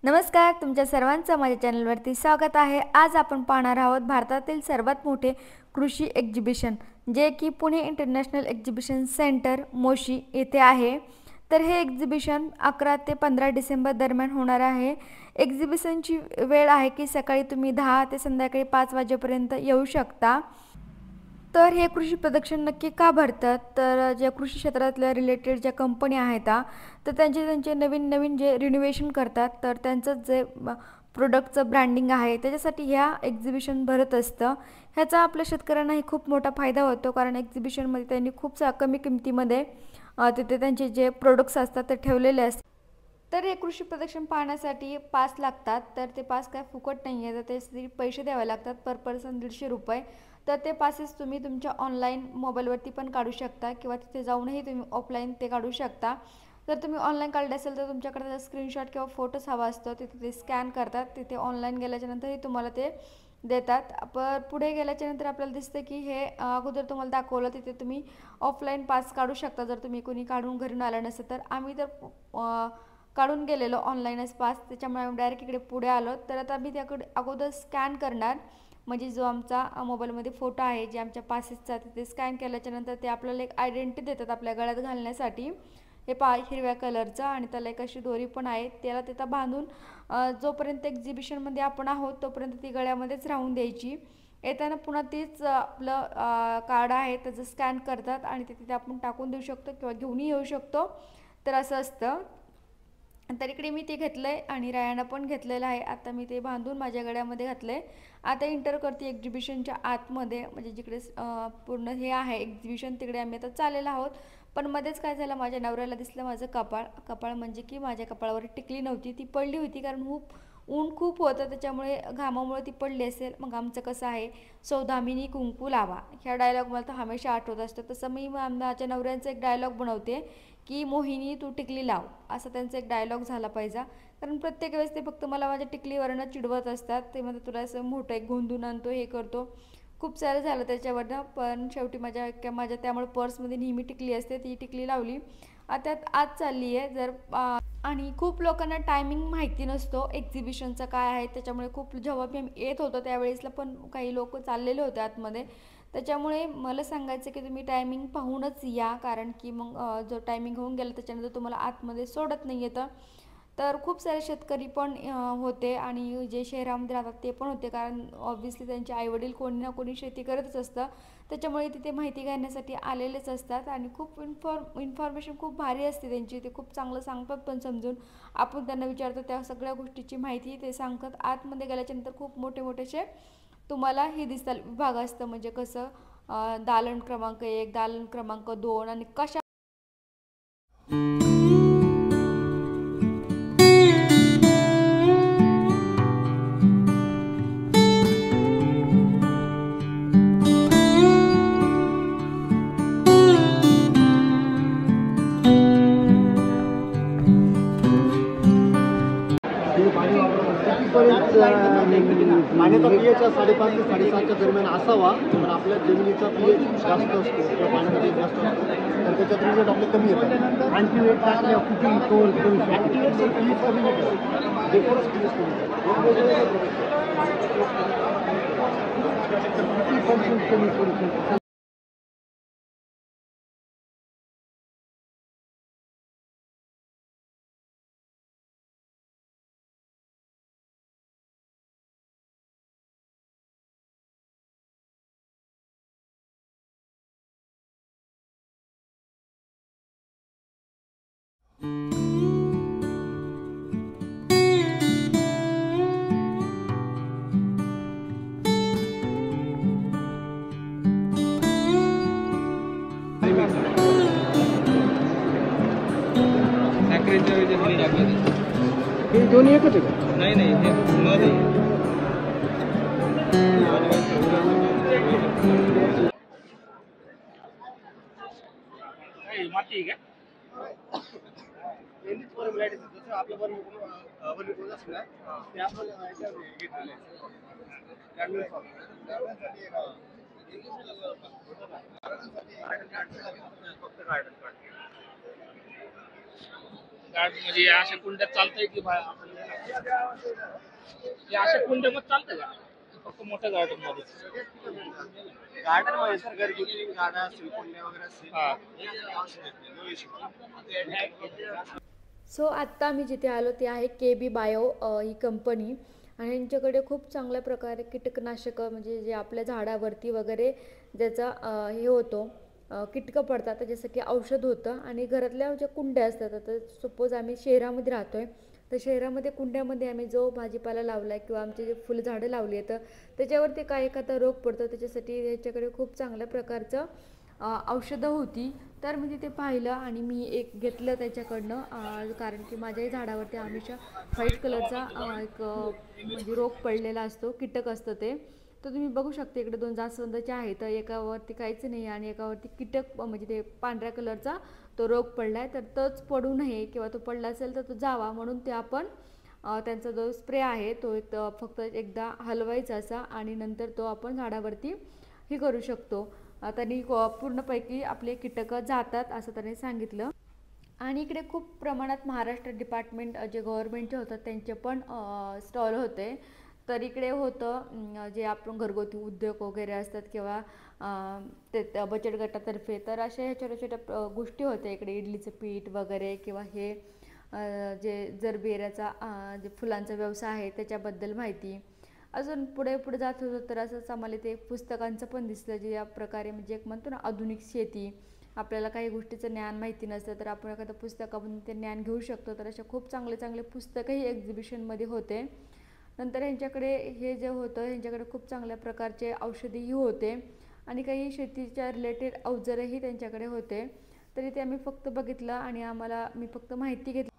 नमस्कार, तुमच्या सर्वांचं माझ्या चॅनलवरती स्वागत आहे। आज आपण पाहणार आहोत भारतातील सर्वात मोठे कृषी एक्झिबिशन जे की Pune international exhibition centre Moshi येथे आहे। तर हे एक्झिबिशन 11 ते 15 डिसेंबर दरम्यान होणार आहे। एक्झिबिशनची वेळ आहे की सकाळी तुम्ही 10 ते संध्याकाळी 5 वाजेपर्यंत येऊ शकता। तर हे कृषी प्रदर्शन नक्की का भरतात, तर ज्या कृषी क्षेत्रातल्या रिलेटेड ज्या कंपनी आहेत तर त्यांचे नवीन जे रिनोव्हेशन करतात तर त्यांचं जे प्रोडक्टचं ब्रँडिंग आहे त्याच्यासाठी ह्या एक्झिबिशन भरत असतं। ह्याचा आपल्या शेतकऱ्यांनाही खूप मोठा फायदा होतो, कारण एक्झिबिशनमध्ये त्यांनी खूप कमी किमतीमध्ये तिथे त्यांचे जे प्रोडक्ट्स असतात ते ठेवलेले असतात। तर हे कृषी प्रदर्शन पाहण्यासाठी पास लागतात, तर ते पास काय फुकट नाही आहे, तर त्यासाठी पैसे द्यावे लागतात। पर पर्सन 150 रुपये। तर ते पासेस तुम्ही तुमच्या ऑनलाईन मोबाईलवरती पण काढू शकता किंवा तिथे जाऊनही तुम्ही ऑफलाईन ते काढू शकता। जर तुम्ही ऑनलाईन काढले असेल तर तुमच्याकडे त्याचा स्क्रीनशॉट किंवा फोटोच हवा असतो, तिथे ते स्कॅन करतात, तिथे ऑनलाईन गेल्याच्यानंतरही तुम्हाला ते देतात। पर पुढे गेल्याच्यानंतर आपल्याला दिसतं की हे अगोदर तुम्हाला दाखवलं तिथे तुम्ही ऑफलाईन पास काढू शकता, जर तुम्ही कोणी काढून घरून आलं नसेल तर। आम्ही तर काढून गेलेलो ऑनलाईनच पास, त्याच्यामुळे आम्ही डायरेक्ट इकडे पुढे आलो। तर आता आम्ही त्याकडे अगोदर स्कॅन करणार, म्हणजे जो आमचा मोबाईलमध्ये फोटो आहे जे आमच्या पासेसचा तिथे स्कॅन केल्याच्यानंतर ते आपल्याला एक आयडेंटिटी देतात आपल्या गळ्यात घालण्यासाठी। हे हिरव्या कलरचं, आणि त्याला एक अशी दोरी पण आहे, त्याला तिथं बांधून जोपर्यंत एक्झिबिशनमध्ये आपण आहोत तोपर्यंत ती गळ्यामध्येच राहून द्यायची। येताना पुन्हा तीच आपलं कार्ड आहे त्याचं स्कॅन करतात आणि ते तिथे आपण टाकून देऊ शकतो किंवा घेऊनही येऊ शकतो। तर असं असतं। तर इकडे मी ते घेतलंय आणि रायानं पण घेतलेलं आहे। आता मी ते बांधून माझ्या गळ्यामध्ये घातलंय। आता एंटर करते एक्झिबिशनच्या आतमध्ये, म्हणजे जिकडे पूर्ण हे आहे एक्झिबिशन तिकडे आम्ही आता चाललेलो आहोत। पण मध्येच काय झालं, माझ्या नवऱ्याला दिसलं माझं कपाळ म्हणजे की माझ्या कपाळावर टिकली नव्हती, ती पडली होती, कारण ऊन खूप होतं त्याच्यामुळे घामामुळे ती पडली असेल। मग आमचं कसं आहे, सौदामिनी कुंकू लावा ह्या डायलॉग मला तर हमेशा आठवत असतं, तसं मी माझ्या नवऱ्यांचा एक डायलॉग बनवते की मोहिनी तू टिकली लाव, असा त्यांचा एक डायलॉग झाला पाहिजे। कारण प्रत्येक वेळेस ते फक्त मला माझ्या टिकलीवरनं चिडवत असतात, ते म्हणजे तुला असं मोठं एक गोंधून आणतो, हे करतो, खूप सारं झालं त्याच्यावरनं। पण शेवटी माझ्या त्यामुळे पर्समध्ये नेहमी टिकली असते, ती टिकली लावली। आता आज चालली आहे जर आणि खूप लोकांना टायमिंग माहिती नसतो एक्झिबिशनचा काय आहे, त्याच्यामुळे खूप जेव्हा मी येत होतो त्यावेळेसला पण काही लोक चाललेले होते आतमध्ये, त्याच्यामुळे मला सांगायचं की तुम्ही टायमिंग पाहूनच या, कारण की मग जो टायमिंग होऊन गेला त्याच्यानंतर तुम्हाला आतमध्ये सोडत नाही येतं। तर खूप सारे शेतकरी पण होते आणि जे शहरामध्ये राहतात ते पण होते, कारण ऑब्व्हियसली त्यांचे आईवडील कोणी ना कोणी शेती करतच असतं, त्याच्यामुळे तिथे माहिती घेण्यासाठी आलेलेच असतात। आणि खूप इन्फॉर्मेशन खूप भारी असते त्यांची, ते खूप चांगलं सांगतात पण समजून। आपण त्यांना विचारतो त्या सगळ्या गोष्टीची माहिती ते सांगतात। आतमध्ये गेल्याच्यानंतर खूप मोठे मोठेसे तुम्हाला हे दिसतात विभाग असतं, म्हणजे कसं दालन क्रमांक 1, दालन क्रमांक 2 आणि कशा पाण्याचा पीएच 5.5 ते 7.5च्या दरम्यान असावा, पण आपल्या जमिनीचा पीएच जास्त असतो किंवा पाण्याचा पीएच जास्त असतो, तर त्याच्यात रिझल्ट आपले कमी येतात। ॲन्टीवेट टाकल्या कुकिंग करू ॲक्टिवेट सर पीएच कमी नाही करत, डेकोरस पीएच कमी करू हे दोन्ही एकच आहे का? नाही नाही, हे मध आहे। माती आहे का? आपलं बरोबर असं ना ते आपण घेतलेलं फक्त गार्डन कार्ड गार्ड म्हणजे अशा कुंड्यात चालतंय की अशा कुंड्यामध्ये चालतंय का फक्त मोठ्या गार्डन मध्ये? गार्डन मध्ये सर घरगुती गार्डन असतील कुंड्या वगैरे असतील. सो आत्ता मी जिथे आलो ते आहे KB बायो ही कंपनी, आणि यांच्याकडे खूप चांगल्या प्रकारे कीटकनाशकं म्हणजे जे आपल्या झाडावरती वगैरे ज्याचा हे होतो कीटकं पडतात जसं की औषध होतं. आणि घरातल्या ज्या कुंड्या असतात, आता सपोज आम्ही शहरामध्ये राहतो आहे तर शहरामध्ये कुंड्यामध्ये आम्ही जो भाजीपाला लावला आहे किंवा आमचे जे फुलझाडं लावली आहेत तर त्याच्यावरती काय एखादा रोग पडतो, त्याच्यासाठी ह्याच्याकडे खूप चांगल्या प्रकारचं औषधं होती. तर मी तिथे पाहिलं आणि मी एक घेतलं त्याच्याकडनं, कारण की माझ्याही झाडावरती हमेशा व्हाईट कलरचा एक म्हणजे रोग पडलेला असतो, कीटक असतं ते. तर तुम्ही बघू शकता इकडे 2 जास्वंदाचे आहेत, तर एकावरती काहीच नाही आणि एकावरती कीटक म्हणजे ते पांढऱ्या कलरचा तो रोग पडला आहे. तर तोच पडू नये किंवा तो पडला असेल तर तो जावा म्हणून ते आपण त्यांचा जो स्प्रे आहे तो एक फक्त एकदा हलवायचा असा आणि नंतर तो आपण झाडावरती हे करू शकतो. त्यांनी पूर्णपैकी आपले कीटकं जातात असं त्यांनी सांगितलं. आणि इकडे खूप प्रमाणात महाराष्ट्र डिपार्टमेंट जे गव्हर्नमेंटचे होतं त्यांचे पण स्टॉल होते. तर इकडे होतं जे आपण घरगुती उद्योग वगैरे असतात किंवा ते बचत गटातर्फे, तर अशा छोट्या छोट्या गोष्टी होत्या इकडे. इडलीचं पीठ वगैरे किंवा हे जे जरबेऱ्याचा जे फुलांचा व्यवसाय आहे त्याच्याबद्दल माहिती. अजून पुढे पुढे जात होतं तर असंच आम्हाला ते पुस्तकांचं पण दिसलं, जे या प्रकारे म्हणजे एक म्हणतो ना आधुनिक शेती. आपल्याला काही गोष्टीचं ज्ञान माहिती नसतं तर आपण एखाद्या पुस्तकामधून ते ज्ञान घेऊ शकतो. तर अशा खूप चांगले चांगले पुस्तकंही एक्झिबिशनमध्ये होते. नंतर ह्यांच्याकडे हे जे होतं ह्यांच्याकडे खूप चांगल्या प्रकारचे औषधीही होते आणि काही शेतीच्या रिलेटेड अवजारही त्यांच्याकडे होते. तरी ते आम्ही फक्त बघितलं आणि मी फक्त माहिती घेतली.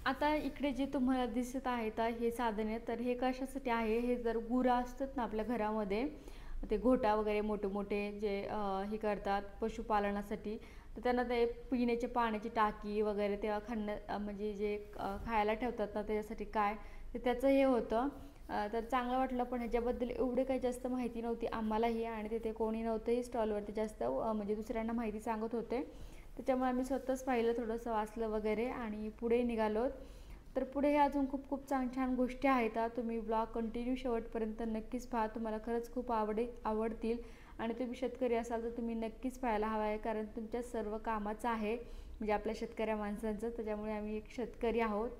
आता इकडे जे तुम्हाला दिसत आहे तर हे साधने, तर हे कशासाठी आहे, हे जर गुरं असतात ना आपल्या घरामध्ये, ते घोटा वगैरे मोठे मोठे जे हे करतात पशुपालनासाठी, तर त्यांना ते पिण्याच्या पाण्याची टाकी वगैरे ते म्हणजे जे खायला ठेवतात ना त्याच्यासाठी काय, तर त्याचं हे होतं. तर चांगलं वाटलं, पण ह्याच्याबद्दल एवढे काही जास्त माहिती नव्हती आम्हालाही आणि तिथे कोणी नव्हतंही स्टॉलवरती जास्त, म्हणजे दुसऱ्यांना माहिती सांगत होते. त्याच्यामुळे आम्ही स्वतःच पाहिलं, थोडंसं वाचलं वगैरे आणि पुढे निघालो. तर पुढे अजून खूप खूप छान छान गोष्टी आहेत. तुम्ही ब्लॉग कंटिन्यू शेवटपर्यंत नक्कीच पहा, तुम्हाला खरंच खूप आवडतील. आणि तुम्ही शेतकरी असाल तर तुम्ही नक्कीच पाहायला हवं आहे, कारण तुमच्या सर्व कामाचं आहे म्हणजे आपल्या शेतकऱ्या माणसांचं. त्याच्यामुळे आम्ही एक शेतकरी आहोत,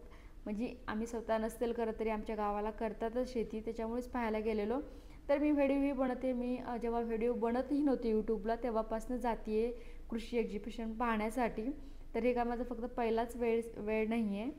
म्हणजे आम्ही स्वतः नसतील करत तरी आमच्या गावाला करतातच शेती, त्याच्यामुळेच पाहायला गेलेलो. तर मी व्हिडिओही बनवते. मी जेव्हा व्हिडिओ बनतही नव्हते यूट्यूबला तेव्हापासून जाते आहे कृषी एक्झिबिशन पाहण्यासाठी. तर हे काय माझा फक्त पहिलाच वेळ नाही आहे.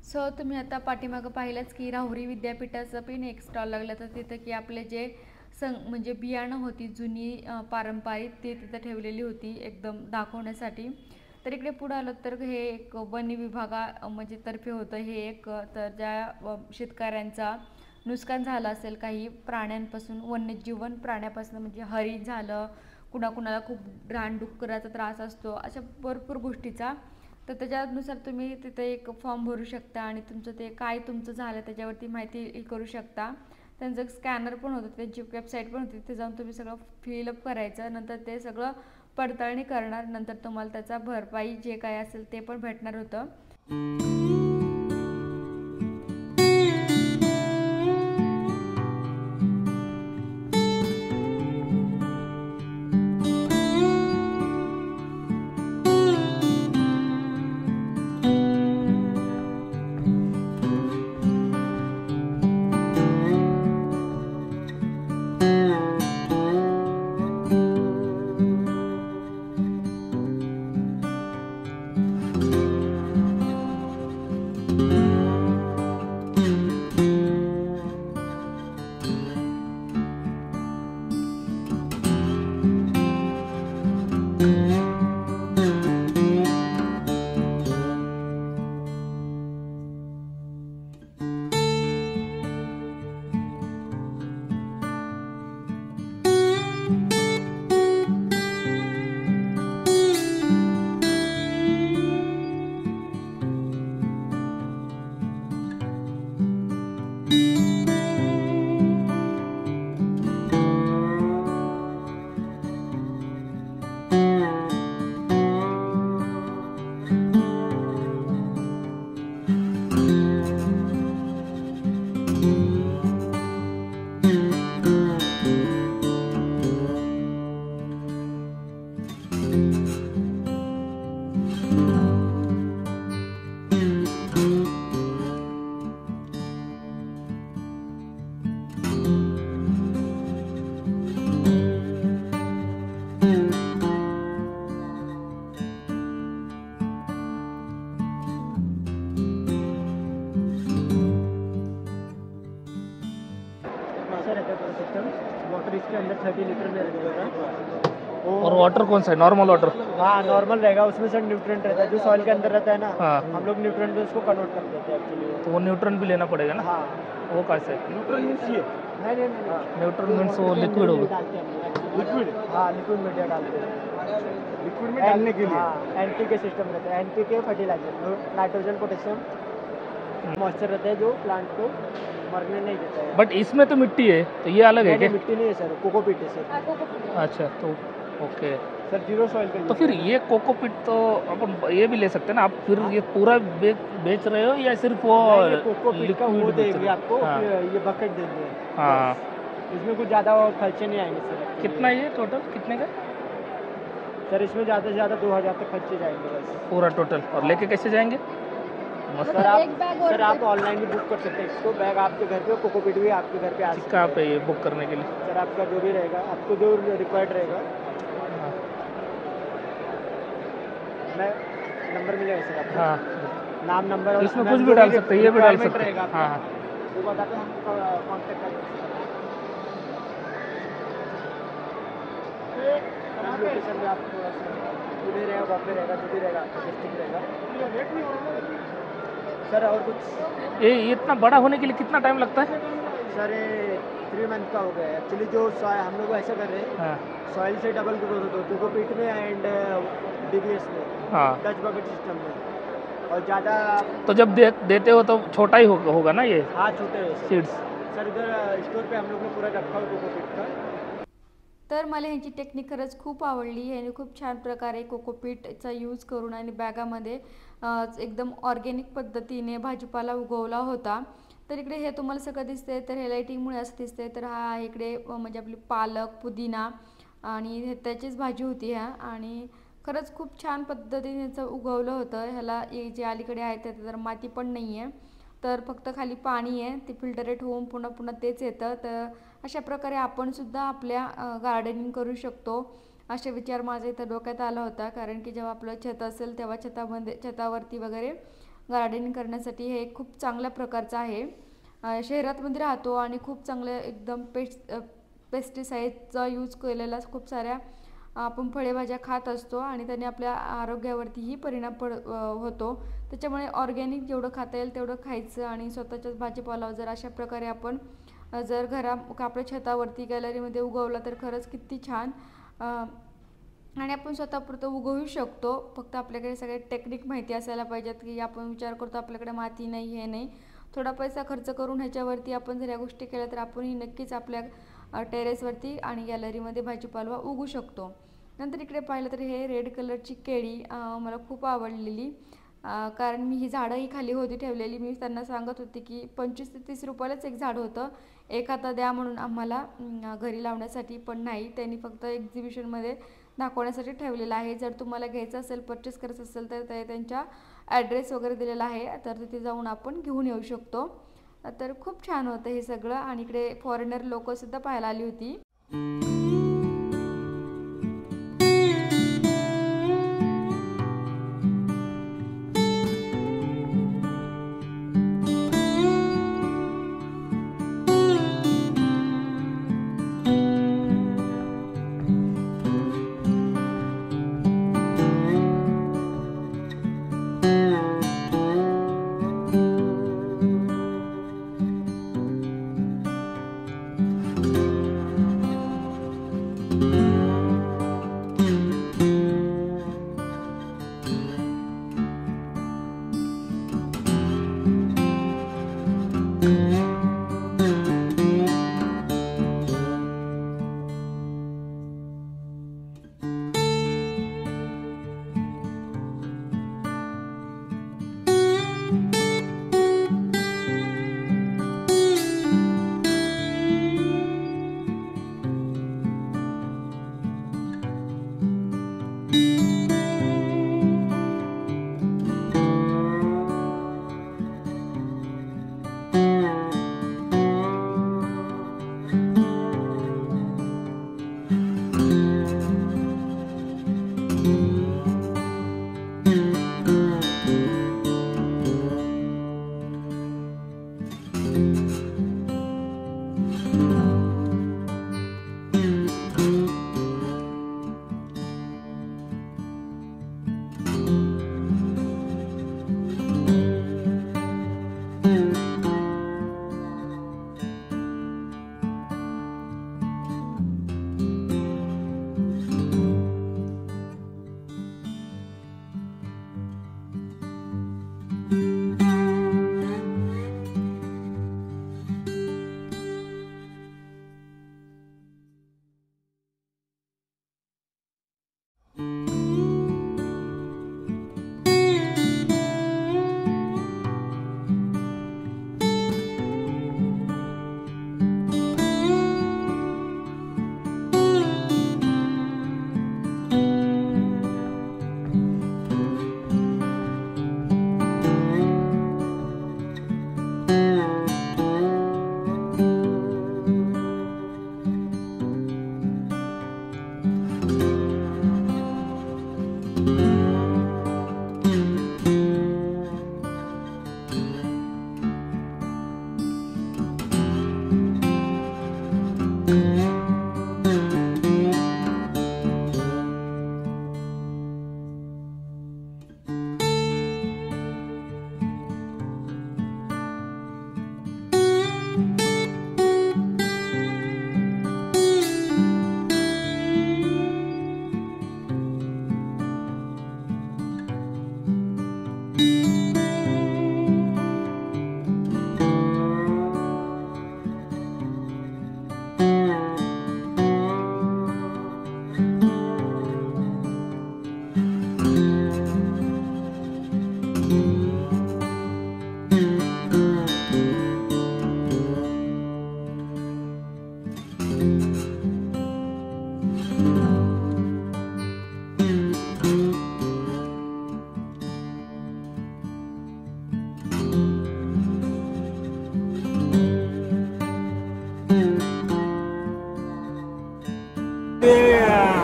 सो तुम्ही आता पाठीमागं पाहिलंच की राहुरी विद्यापीठाचं पण एक स्टॉल लागलं, तर तिथं की आपले जे म्हणजे बियाणं होती जुनी पारंपरिक ते तिथं ठेवलेली होती एकदम दाखवण्यासाठी. तर इकडे पुढं आलं तर हे एक वन विभागा म्हणजे तर्फे होतं हे एक, तर ज्या शेतकऱ्यांचा नुकसान झालं असेल काही प्राण्यांपासून, वन्यजीवन प्राण्यापासून म्हणजे हरिण झालं, कुणाकुणाला खूप रानडुकराचा त्रास असतो, अशा भरपूर गोष्टीचा तर त्याच्यानुसार तुम्ही तिथे एक फॉर्म भरू शकता आणि तुमचं ते काय तुमचं झालं त्याच्यावरती माहिती हे करू शकता. त्यांचं स्कॅनर पण होतं, त्यांची वेबसाईट पण होती, तिथे जाऊन तुम्ही सगळं फिलअप करायचं. नंतर ते सगळं पडताळणी करणार, नंतर तुम्हाला त्याचा भरपाई जे काय असेल ते पण भेटणार होतं. वाटर इसके अंदर 30 लीटर में रहेगा। और वाटर कौन सा है, नॉर्मल वाटर? हाँ नॉर्मल रहेगा, उसमें सर न्यूट्रिएंट रहता है जो सॉइल के अंदर रहता है ना। हाँ। हम लोग न्यूट्रिएंट में उसको कन्वर्ट कर देते हैं एक्चुअली। तो वो न्यूट्रन भी लेना पड़ेगा ना? हाँ वो कैसे? न्यूट्रिएंट मीन्स ये नहीं न्यूट्रन मीन्स वो लिक्विड होगा। लिक्विड, हाँ लिक्विड मीडिया डालते हैं लिक्विड में डालने के लिए। हाँ एनपीके सिस्टम रहता है, NPK fertiliser, nitrogen potassium moisture रहता है जो प्लांट को मरने नहीं देता है। बट इसमें तो मिट्टी है, तो ये अलग है क्या? मिट्टी नहीं है सर, कोकोपीट है सर। अच्छा तो ओके सर जीरो सॉइल का। तो फिर ये कोकोपीट तो अपन ये भी ले सकते हैं ना आप? फिर ये पूरा बेच रहे हो या सिर्फ वो कोकोपीट का वो देंगे आपको, हाँ। ये बकेट देंगे। हाँ इसमें कुछ ज़्यादा और खर्चे नहीं आएंगे सर। कितना ये टोटल कितने का सर इसमें ज़्यादा से ज़्यादा 2000 तक खर्चे जाएंगे बस पूरा टोटल? और लेके कैसे जाएंगे? सर आप ऑनलाइन भी बुक कर सकते हैं इसको, बैग आपके घर पे, कोकोपीट भी आपके घर पे आ सकता है। कहाँ पे ये बुक करने के लिए? सर आपका जो भी रहेगा, आपको जो रिक्वायर्ड रहेगा, मैं नंबर मिलेगा सर आपको। हाँ नाम नंबर और इसमें कुछ भी डाल सकते हैं, ये भी डाल requirement सकते हैं। रहेगा हाँ आपका, वो बताते हैं, हम कॉन्टेक्ट कर लोकेशन में आप पुणे रहेगा, बॉम्बे रहेगा, जो भी रहेगा, डिस्ट्रिक्ट रहेगा सर। और कुछ ये इतना बड़ा होने के लिए कितना टाइम लगता है? सर 3 मंथ का हो गया है एक्चुअली। जो हम लोग ऐसा कर रहे हैं, हाँ सॉइल से डबल ग्रोथ होता है कोकोपीट में एंड डीबीएस में, हाँ टच बकेट सिस्टम में। और ज़्यादा तो जब देते हो तो छोटा ही होगा ना ये हाँ छोटे सीड्स? सर इधर स्टोर पे हम लोग ने पूरा रखा हुआ कोकोपीट का। तर मला ह्यांची टेक्निक खरंच खूप आवडली. ह्याने खूप छान प्रकारे कोकोपीटचा यूज करून आणि बॅगामध्ये एकदम ऑर्गॅनिक पद्धतीने भाजीपाला उगवला होता. तर इकडे हे तुम्हाला सगळं दिसतंय, तर हे लाईटिंगमुळे असं दिसतंय. तर हा इकडे म्हणजे आपली पालक, पुदिना आणि त्याचीच भाजी होती ह्या, आणि खरंच खूप छान पद्धतीने ह्याचं उगवलं होतं. ह्याला जे अलीकडे आहे त्यात तर माती पण नाही आहे, तर फक्त खाली पाणी आहे, ते फिल्टरेट होऊन पुन्हा पुन्हा तेच येतं. तर अशा प्रकारे आपणसुद्धा आपल्या गार्डनिंग करू शकतो, असे विचार माझ्या इथं डोक्यात आला होता. कारण की जेव्हा आपलं छत असेल तेव्हा छतावरती वगैरे गार्डनिंग करण्यासाठी हे खूप चांगल्या प्रकारचं आहे. शहरातमध्ये राहतो आणि खूप चांगलं एकदम पेस्टिसाईडचा यूज केलेला खूप साऱ्या आपण फळेभाज्या खात असतो आणि त्याने आपल्या आरोग्यावरतीही परिणाम होतो. त्याच्यामुळे ऑर्गॅनिक जेवढं खाता येईल तेवढं खायचं आणि स्वतःच्याच भाजीपाला जर अशा प्रकारे आपण जर आपल्या छतावरती गॅलरीमध्ये उगवला तर खरंच किती छान आणि आपण स्वतःपुरतं उगवू शकतो. फक्त आपल्याकडे सगळे टेक्निक माहिती असायला पाहिजेत, की आपण विचार करतो आपल्याकडे माती नाही, हे नाही. थोडा पैसा खर्च करून ह्याच्यावरती आपण जर या गोष्टी केल्या तर आपणही नक्कीच आपल्या टेरेसवरती आणि गॅलरीमध्ये भाजीपाला उगवू शकतो. नंतर इकडे पाहिलं तर हे रेड कलरची केळी मला खूप आवडलेली, कारण मी ही झाडंही खाली होती ठेवलेली. मी त्यांना सांगत होते की 25 ते 30 रुपयालाच एक झाड होतं, एक आता द्या म्हणून आम्हाला घरी लावण्यासाठी. पण नाही, त्यांनी फक्त एक्झिबिशनमध्ये दाखवण्यासाठी ठेवलेलं आहे. जर तुम्हाला घ्यायचं असेल, परचेस करायचं असेल तर ते त्यांच्या ॲड्रेस वगैरे दिलेला आहे, तर तिथे जाऊन आपण घेऊन येऊ शकतो. तर खूप छान होतं हे सगळं. आणि इकडे फॉरेनर लोकंसुद्धा पाहायला आली होती.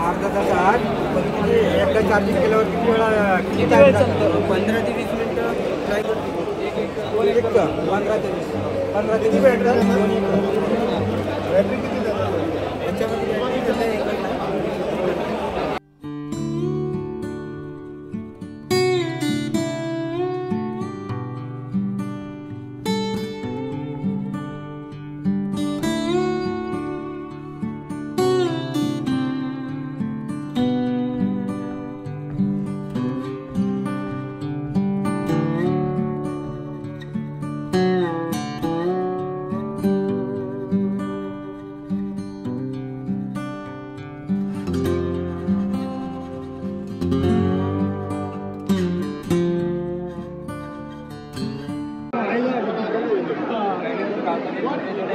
अर्धा तास आत एकदा चार्जिंग केल्यावर किती वेळ चालतं? 15 ते 20 मिनिटं ट्राय करतो. 15 ते 20 किती बॅटरी किती याच्यामध्ये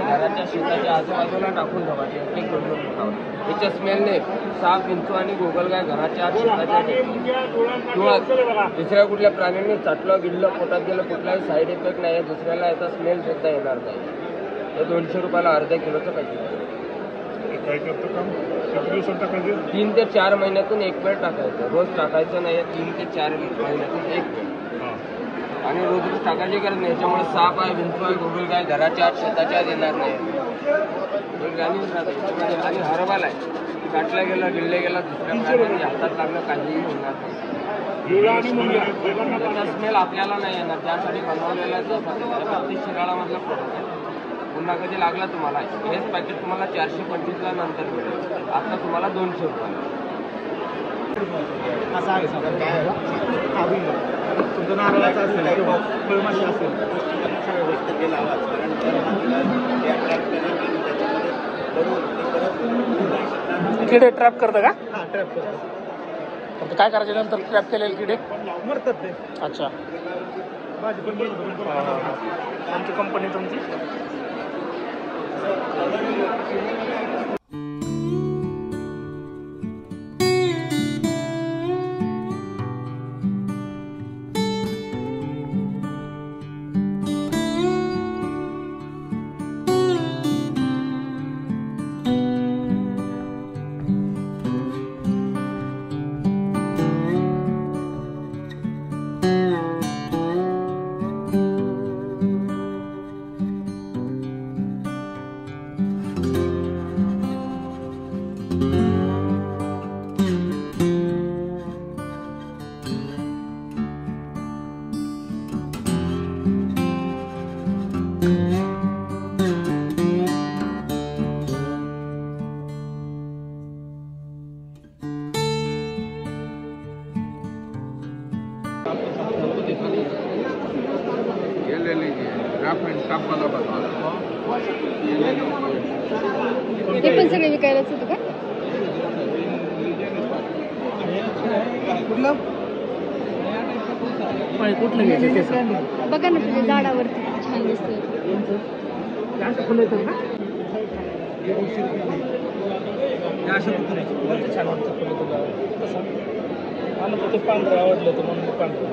घराच्या शेताच्या आजूबाजूला टाकून ठेवायचे, एक दोन ठेवावं. त्याच्या स्मेलने साप, विंचू आणि गोगलगाय घराच्या आत शेताच्या किंवा दुसऱ्या कुठल्या प्राण्यांनी चाटलं गिळलं पोटात गेलं कुठलाही साईड इफेक्ट नाही आहे. दुसऱ्याला याचा स्मेल सुद्धा येणार नाही. हे 200 रुपयाला अर्ध्या किलोचं पॅकेट. काय करतं काम? किती दिवसात टाकायचे? 3 ते 4 महिन्यातून एक वेळ टाकायचं. रोज टाकायचं नाही. 3 ते 4 महिन्यातून एक वेळ. आणि रोज रोज टाकायची गरज नाही. याच्यामुळे साप आहे, विंचू आहे, गोगलगाय घराच्या आत शेताच्या आत येणार नाही. आणि हरबाल आहे, काटलं गेलं गिळलं गेलं दुसऱ्या प्राण्यांनी हातात लागलं काहीही होणार नाही. त्याचा स्मेल आपल्याला नाही येणार. त्यासाठी बनवलेला प्रत्येक शिराळामधला प्रोडक्ट आहे. पुन्हा कधी लागला तुम्हाला हेच पॅकेट तुम्हाला 425ला नंतर मिळेल. आता तुम्हाला 200 रुपये. असं आहे सगळं काय तुमचं नारळाचं असेल किंवा फळमाशी असेल सगळ्या गोष्टी केला किडे ट्रॅप करतं का? हां ट्रॅप करतो. काय करायचे नंतर ट्रॅप केलेले किडे? मरतात ते. अच्छा, भाजी पण कोणती कंपनी तुमची? ते पण सगळे विकायलाच होतं का? कुठलं घ्यायचं? बघा ना तुझ्या झाडावरती छान दिसतंय. फुलं येतात का? छान वाटतं फुलं तुला कसं? मला तर ते पांढरं आवडलं होतं म्हणून पांढरं.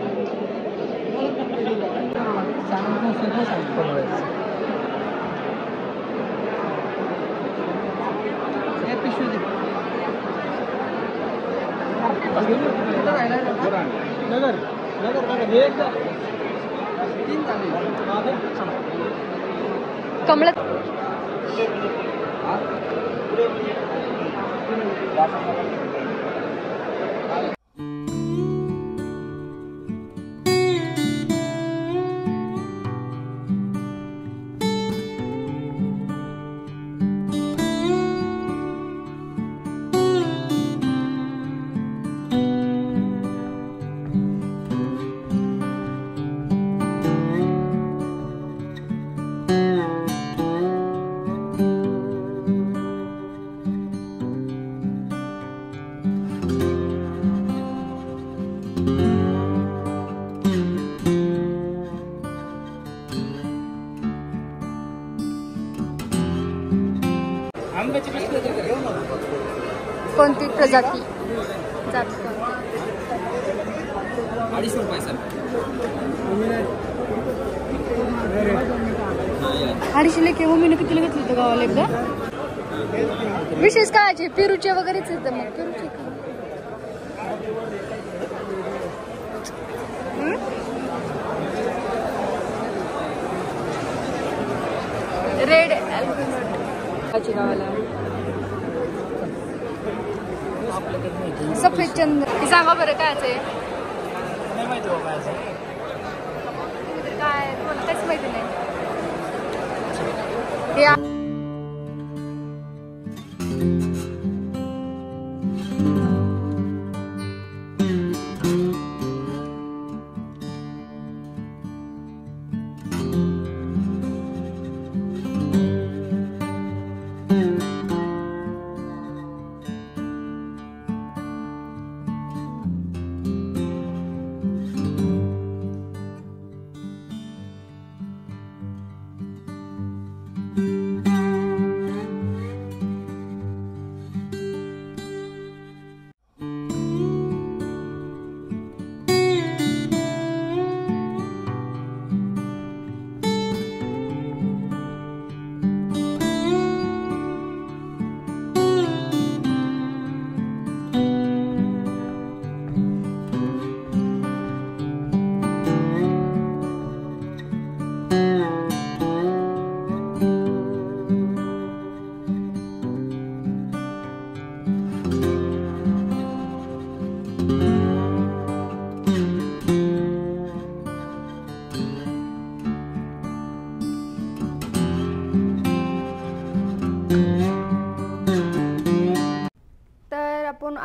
कमळ कोणती प्रजाती? जात कोणती? 250 रुपये सर. 250 के मम्मीने कितीला घेतलं होतं गावाला एकदा? विशेष काय पेरूचे वगैरेच येतं मग पेरूचे रेड गावाला सफेद चंद्र सांगा बरं काय ते नाही माहिती बाबा काय तुम्हाला काहीच माहिती नाही.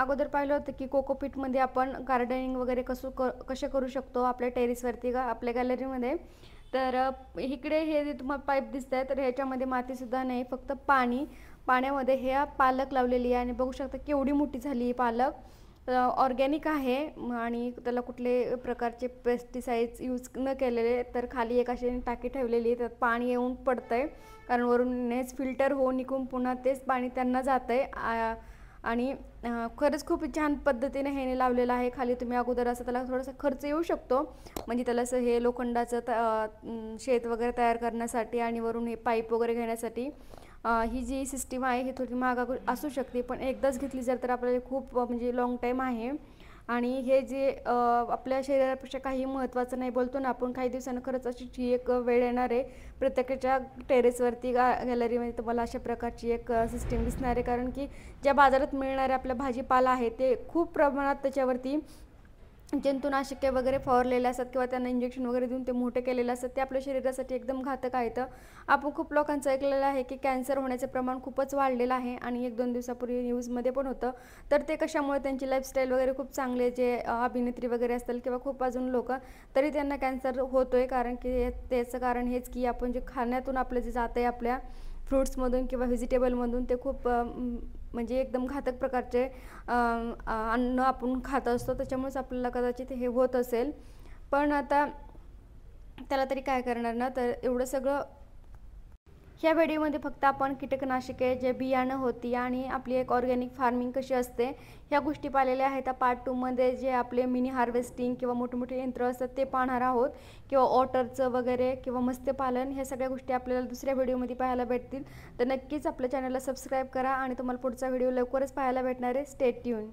अगोदर पाहिलं होतं की कोकोपीटमध्ये आपण गार्डनिंग वगैरे कसे करू शकतो आपल्या टेरेसवरती आपल्या गॅलरीमध्ये. तर इकडे हे जे तुम्हाला पाईप दिसत आहे तर ह्याच्यामध्ये मातीसुद्धा नाही, फक्त पाण्यामध्ये ह्या पालक लावलेली आहे आणि बघू शकता केवढी मोठी झाली ही पालक. ऑर्गॅनिक आहे आणि त्याला कुठले प्रकारचे पेस्टिसाइड्स यूज न केलेले. तर खाली एक अशी टाकी ठेवलेली आहे, त्यात पाणी येऊन पडतं आहे कारण वरून नेच फिल्टर होऊन निघून पुन्हा तेच पाणी त्यांना जातं आहे. आणि खरंच खूप छान पद्धतीने हे लावलेलं आहे. खाली तुम्ही अगोदर असं त्याला थोडासा खर्च येऊ शकतो, म्हणजे त्याला असं हे लोखंडाचं शेत वगैरे तयार करण्यासाठी आणि वरून हे पाईप वगैरे घेण्यासाठी ही जी सिस्टीम आहे ही थोडी महाग असू शकते, पण एकदाच घेतली जर तर आपल्याला खूप म्हणजे लॉंग टाईम आहे. आणि हे जे आपल्या शरीरापेक्षा काही महत्त्वाचं नाही बोलतो ना आपण, काही दिवसांनी खरंच अशी एक वेळ येणार आहे प्रत्येकाच्या टेरेसवरती गॅलरीमध्ये तुम्हाला अशा प्रकारची एक सिस्टीम दिसणार आहे. कारण की ज्या बाजारात मिळणारे आपल्या भाजीपाला आहे ते खूप प्रमाणात त्याच्यावरती जंतुनाशके वगैरे फवारलेले असतात किंवा त्यांना इंजेक्शन वगैरे देऊन ते मोठे केलेले असतात. ते आपल्या शरीरासाठी एकदम घातक आहेत. आपण खूप लोकांचं ऐकलेलं आहे की कॅन्सर होण्याचं प्रमाण खूपच वाढलेलं आहे आणि 1-2 दिवसापूर्वी न्यूजमध्ये पण होतं. तर ते कशामुळे त्यांची लाईफस्टाईल वगैरे खूप चांगले जे अभिनेत्री वगैरे असतील किंवा खूप अजून लोक तरी त्यांना कॅन्सर होतोय. कारण की त्याचं कारण हेच की आपण जे खाण्यातून आपलं जे जातं आहे आपल्या फ्रूट्समधून किंवा व्हेजिटेबलमधून ते खूप म्हणजे एकदम घातक प्रकारचे अन्न आपण खात असतो, त्याच्यामुळेच आपल्याला कदाचित हे होत असेल. पण आता त्याला तरी काय करणार ना. तर एवढं सगळं ह्या व्हिडिओमध्ये फक्त आपण कीटकनाशके जे बियाणं होती आणि आपली एक ऑर्गॅनिक फार्मिंग कशी असते ह्या गोष्टी पाहिलेल्या आहेत. पार्ट 2मध्ये जे आपले मिनी हार्वेस्टिंग किंवा मोठे मोठे यंत्र असतात ते पाहणार आहोत, किंवा ऑटरचं वगैरे किंवा मत्स्यपालन ह्या सगळ्या गोष्टी आपल्याला दुसऱ्या व्हिडिओमध्ये पाहायला भेटतील. तर नक्कीच आपल्या चॅनलला सबस्क्राईब करा आणि तुम्हाला पुढचा व्हिडिओ लवकरच पाहायला भेटणार आहे. Stay tune.